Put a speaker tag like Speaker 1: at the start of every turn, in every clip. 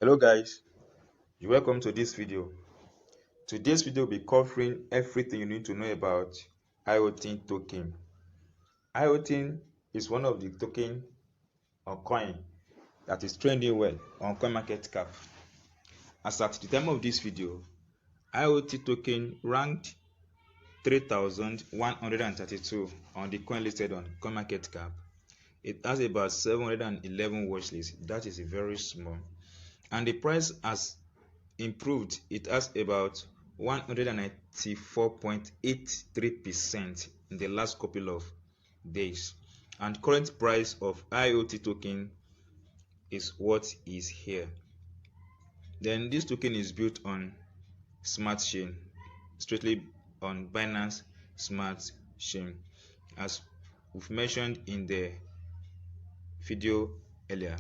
Speaker 1: Hello guys, you're welcome to this video. Today's video will be covering everything you need to know about IOTEN token. IOTEN is one of the token or coin that is trending well on coinmarketcap. As at the time of this video, IOTEN token ranked 3,132 on the coin listed on coinmarketcap. It has about 711 watch lists. That is very small, and the price has improved. It has about 194.83% in the last couple of days, and current price of IOTEN token is what is here. Then this token is built on smart chain, strictly on Binance Smart Chain, as we've mentioned in the video earlier.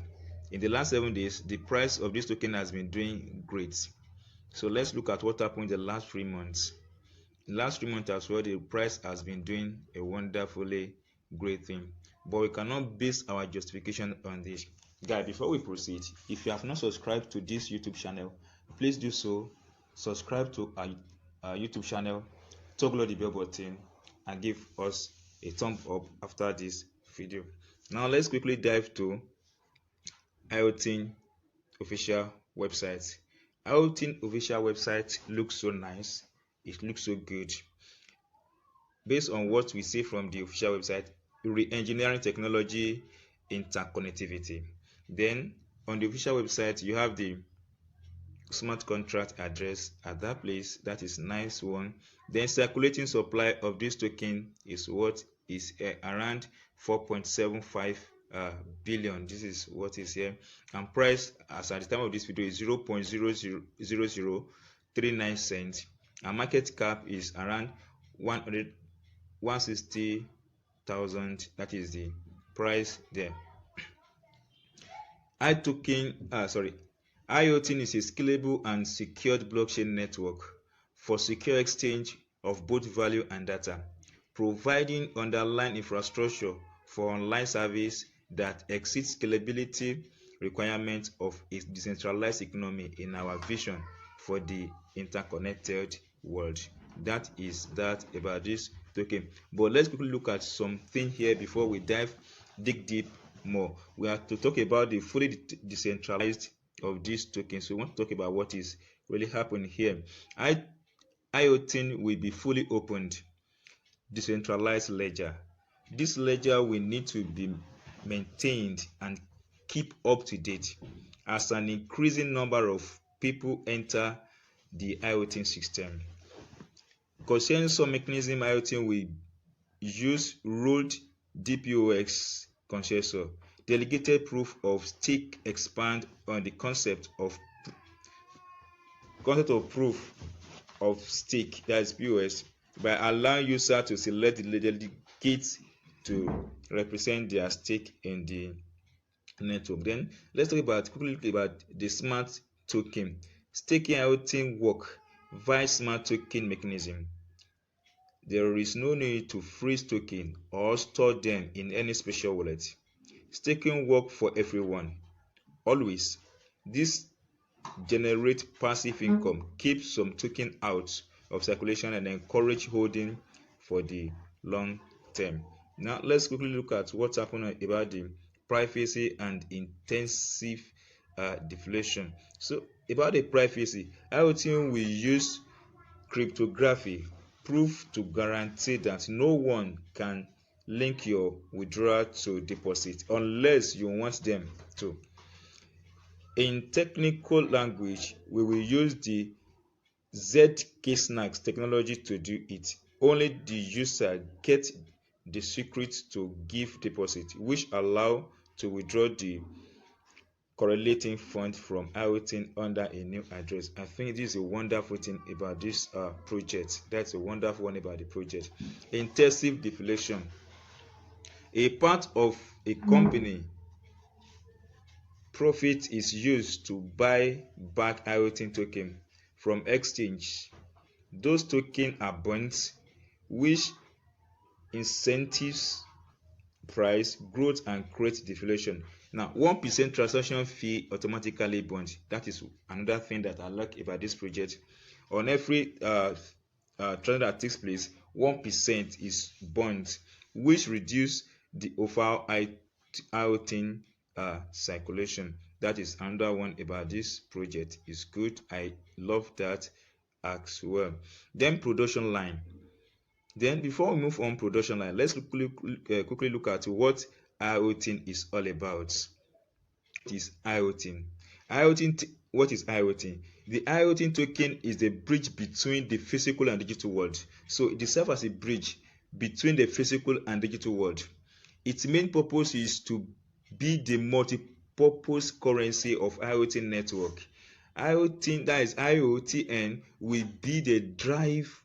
Speaker 1: In the last 7 days, the price of this token has been doing great. So let's look at what happened in the last 3 months. In the last 3 months as well, the price has been doing a wonderfully great thing. But we cannot base our justification on this. Guys, before we proceed, if you have not subscribed to this YouTube channel, please do so. Subscribe to our YouTube channel, toggle the bell button, and give us a thumb up after this video. Now let's quickly dive to IOTEN official website. IOTEN official website looks so nice. It looks so good. Based on what we see from the official website, re-engineering technology, interconnectivity. Then on the official website, you have the smart contract address at that place. That is nice one. Then circulating supply of this token is what is around 4.75 billion. This is what is here, and price as at the time of this video is 0.000039 cents, and market cap is around 160,000. That is the price there. IOTEN is a scalable and secured blockchain network for secure exchange of both value and data, providing underlying infrastructure for online service that exceeds scalability requirements of a decentralized economy in our vision for the interconnected world. That is that about this token. But let's quickly look at something here before we dig deep more. We have to talk about the fully decentralized of this token. So we want to talk about what is really happening here. IOTEN will be fully opened decentralized ledger. This ledger will need to be maintained and keep up to date as an increasing number of people enter the IOTEN system. Consensus mechanism, IOTEN will use ruled DPoX consensus, delegated proof of stake, expand on the concept of proof of stake, that is POS, by allowing users to select the delegates to represent their stake in the network. Then let's talk quickly about the smart token. Staking IOTEN work via smart token mechanism. There is no need to freeze token or store them in any special wallet. Staking work for everyone always. This generates passive income, keeps some token out of circulation, and encourage holding for the long term. Now let's quickly look at what's happening about the privacy and intensive deflation. So about the privacy, IOTEN will use cryptography proof to guarantee that no one can link your withdrawal to deposit unless you want them to. In technical language, we will use the zk-SNACK technology to do it. Only the user gets the secret to give deposit, which allow to withdraw the correlating fund from IOTEN under a new address. I think this is a wonderful thing about this project. That's a wonderful one about the project. Intensive deflation. A part of a company profit is used to buy back IOTEN token from exchange. Those tokens are bonds, which incentives price growth and create deflation. Now 1% transaction fee automatically bond. That is another thing that I like about this project. On every transaction that takes place, 1% is bond, which reduce the overall IOTEN circulation. That is another one about this project. Is good. I love that as well. Then production line. Then before we move on production line, let's quickly look at what IOTEN is all about. It is IOTEN. What is IOTEN? The IOTEN token is the bridge between the physical and digital world. So it serves as a bridge between the physical and digital world. Its main purpose is to be the multi-purpose currency of IOTEN network. IOTEN, that is IOTN, will be the drive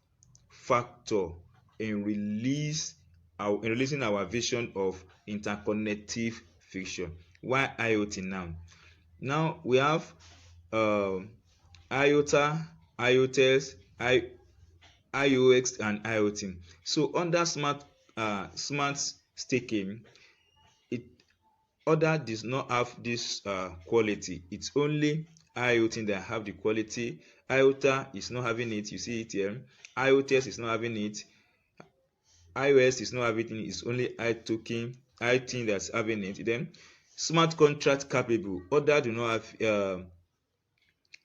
Speaker 1: factor in releasing our vision of interconnective fiction. Why IOTEN now? Now we have IOTA, IOTES, IOX, and IOTEN. So under smart staking, other does not have this quality. It's only IOTEN that have the quality. IOTA is not having it. You see it here. IOTES is not having it. iOS is not having it. It's only IOTEN that's having it. Then smart contract capable. Other do not have.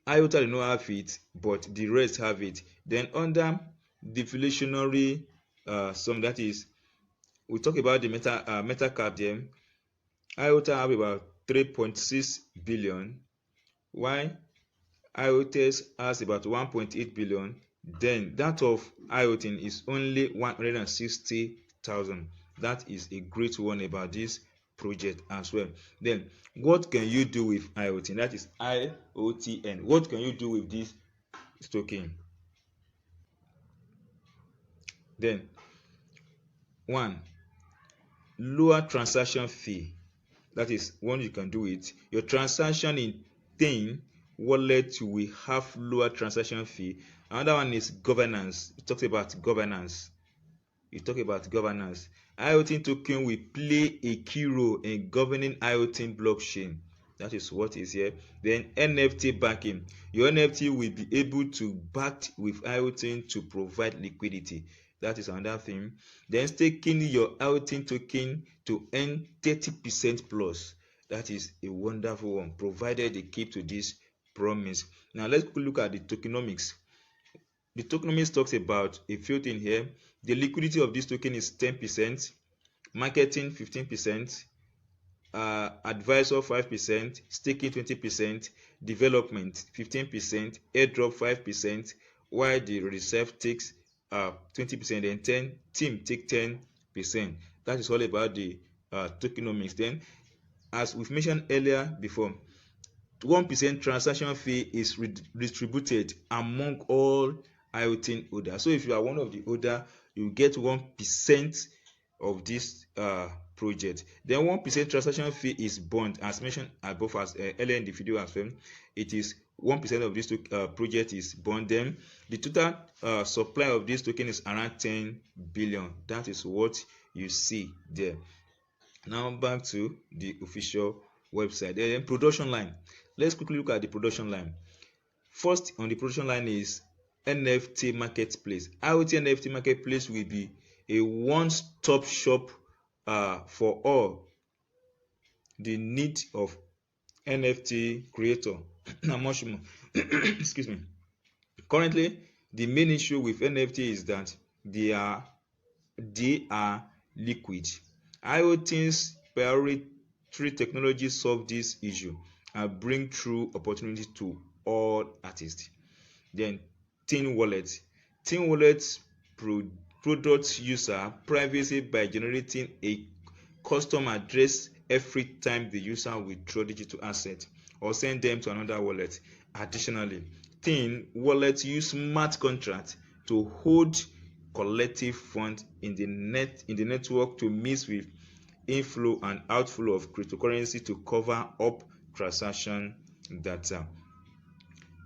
Speaker 1: IOTA do not have it, but the rest have it. Then under deflationary sum, that is, we talk about the meta cap there. IOTA have about 3.6 billion, while IOTES has about 1.8 billion. Then that of IOTEN is only 160,000. That is a great one about this project as well. Then what can you do with IOTEN? That is IOTN. What can you do with this token? Then one, lower transaction fee. That is one you can do it. Your transaction in TEN wallet will have lower transaction fee. Another one is governance. It talks about governance. IOTEN token will play a key role in governing IOTEN blockchain. That is what is here. Then NFT backing. Your NFT will be able to back with IOTEN to provide liquidity. That is another thing. Then staking your IOTEN token to earn 30% plus. That is a wonderful one, provided they keep to this promise. Now let's look at the tokenomics. The tokenomics talks about a few things here. The liquidity of this token is 10%, marketing 15%, advisor 5%, staking 20%, development 15%, airdrop 5%, while the reserve takes 20%, and team take 10%. That is all about the tokenomics. Then, as we've mentioned earlier before, 1% transaction fee is distributed among all IOTEN holders. So if you are one of the holders, you get 1% of this project. Then 1% transaction fee is bond, as mentioned above, as earlier in the video as well. It is 1% of this project is bond. Then the total supply of this token is around 10 billion. That is what you see there. Now back to the official website. Then production line. Let's quickly look at the production line. First on the production line is NFT marketplace. IOTEN NFT marketplace will be a one-stop shop for all the need of NFT creator. Much more. Excuse me. Currently, the main issue with NFT is that they are liquid. IOTEN's proprietary technology solve this issue and bring true opportunity to all artists. Then TEN wallet. TEN wallets product user privacy by generating a custom address every time the user withdraw digital asset or send them to another wallet. Additionally, TEN wallets use smart contract to hold collective funds in the network to mix with inflow and outflow of cryptocurrency to cover up transaction data.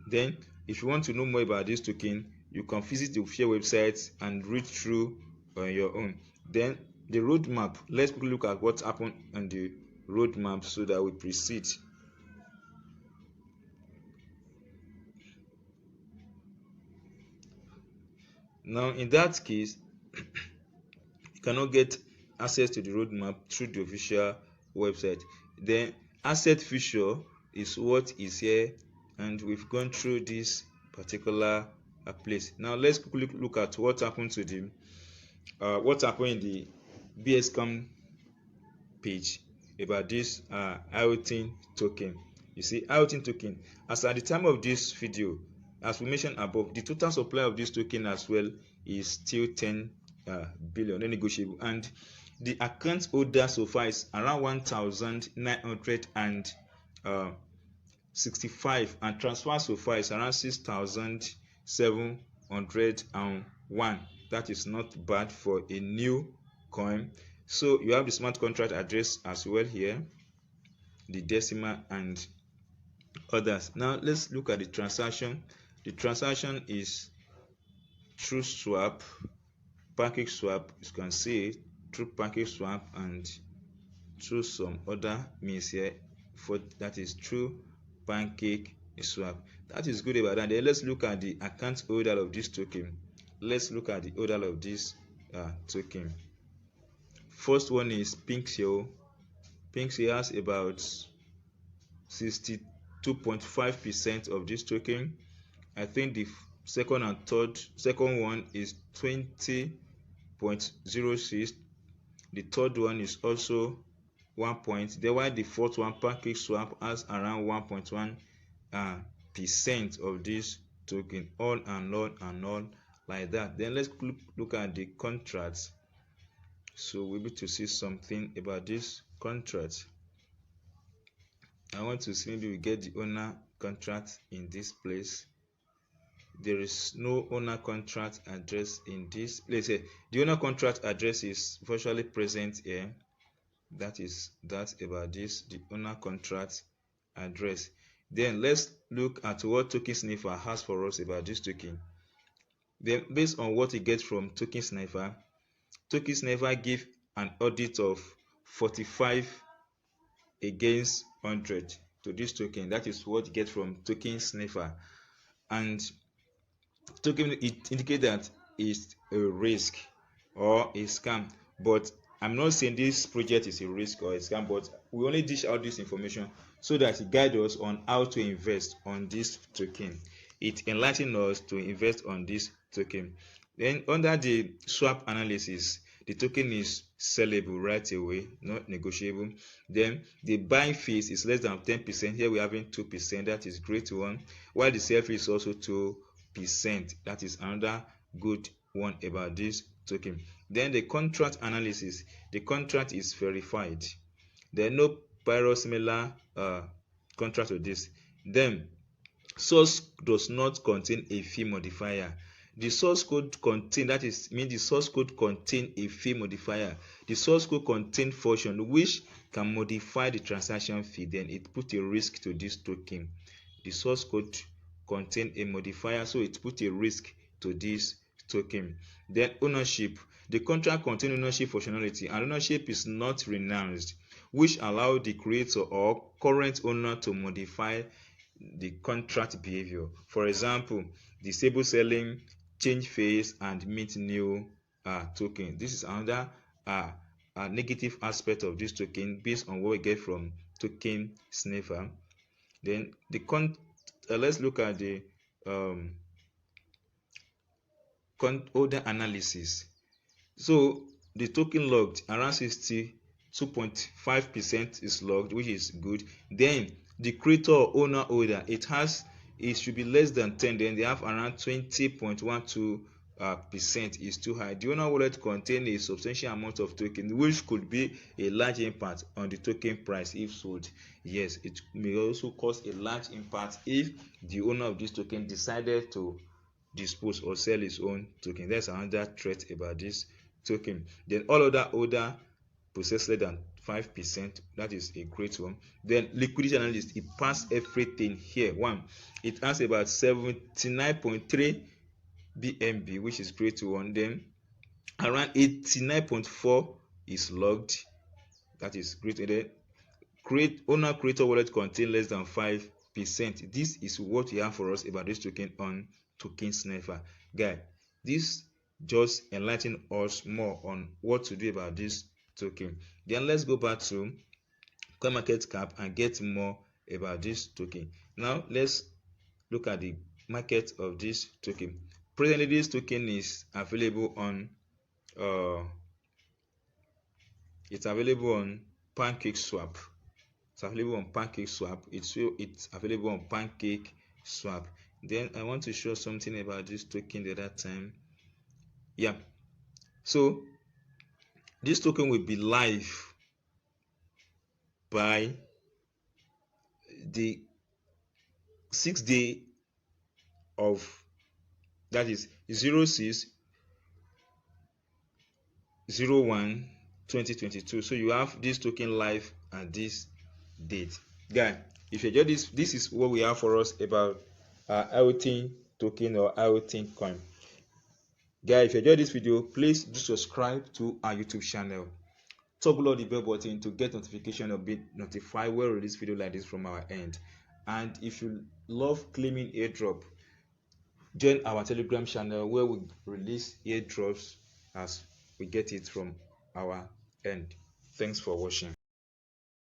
Speaker 1: Then if you want to know more about this token, you can visit the official website and read through on your own. Then the roadmap. Let's quickly look at what happened on the roadmap so that we proceed. Now in that case, you cannot get access to the roadmap through the official website. Then asset feature is what is here, and we've gone through this particular place. Now let's quickly look at what happened to the what happened in the BSCAM page about this IOTEN token. You see, IOTEN token, as at the time of this video, as we mentioned above, the total supply of this token as well is still 10 billion, negotiable, and the account holder so far is around 1,965, and transfer so far is around 6,701. That is not bad for a new coin. So you have the smart contract address as well here, the decimal and others. Now let's look at the transaction. The transaction is through swap, Pancakeswap. You can see it through Pancakeswap and through some other means here, for that is through Pancakeswap. That is good about that. Then let's look at the account holder of this token. Let's look at the holder of this token. First one is Pinksale. Pinksale has about 62.5% of this token. I think the second one is 20.06. The third one is also 1 point. Then while the fourth one, Pancakeswap, has around 1.1% of this token, on and on like that. Then let's look at the contracts, so we'll be able to see something about this contract. I want to see, maybe we get the owner contract in this place. There is no owner contract address in this place. The owner contract address is virtually present here. That is about this, the owner contract address. Then let's look at what Token Sniffer has for us about this token. Then based on what we get from Token Sniffer give an audit of 45 against 100 to this token. That is what you get from Token Sniffer, and token, it indicates that it's a risk or a scam. But I'm not saying this project is a risk or a scam, but we only dish out this information so that it guides us on how to invest on this token. It enlightens us to invest on this token. Then under the swap analysis, the token is sellable right away, not negotiable. Then the buying fees is less than 10%. Here we are having 2%. That is great one. While the sell fee is also 2%. That is another good one about this token. Then the contract analysis. The contract is verified. There are no similar contract to this. Then source does not contain a fee modifier. The source code contain, that is mean the source code contain a fee modifier. The source code contain function which can modify the transaction fee. Then it put a risk to this token. The source code contain a modifier, so it put a risk to this token. Then ownership. The contract contain ownership functionality, and ownership is not renounced, which allow the creator or current owner to modify the contract behavior. For example, disable selling, change phase, and mint new token. This is another negative aspect of this token based on what we get from Token Sniffer. Then the let's look at the order analysis. So the token logged around 62.5% is logged, which is good. Then the creator or owner holder, it should be less than 10. Then they have around 20.12% is too high. The owner wallet contain a substantial amount of token, which could be a large impact on the token price if sold. Yes, it may also cause a large impact if the owner of this token decided to dispose or sell his own token. That's another threat about this token. Then all other holder possess less than 5%. That is a great one. Then liquidity analyst, it passed everything here. One, it has about 79.3 BNB, which is great one. Then around 89.4 is logged. That is great. Then creator wallet contain less than 5%. This is what you have for us about this token on token sniffer. Guy, this just enlighten us more on what to do about this token. Then let's go back to coinmarketcap and get more about this token. Now let's look at the market of this token. Presently, this token is available on it's available on Pancakeswap. It's available on Pancakeswap. It's available on Pancakeswap. Then I want to show something about this token the other time. Yeah, so this token will be live by the 6th day of, that is 06/01/2022. So you have this token live at this date. Guy, if you enjoy this is what we have for us about IOTEN token or IOTEN coin. Guys, if you enjoyed this video, please do subscribe to our YouTube channel. Toggle on the bell button to get notification or be notified when we release video like this from our end. And if you love claiming airdrop, join our Telegram channel where we release airdrops as we get it from our end. Thanks for watching.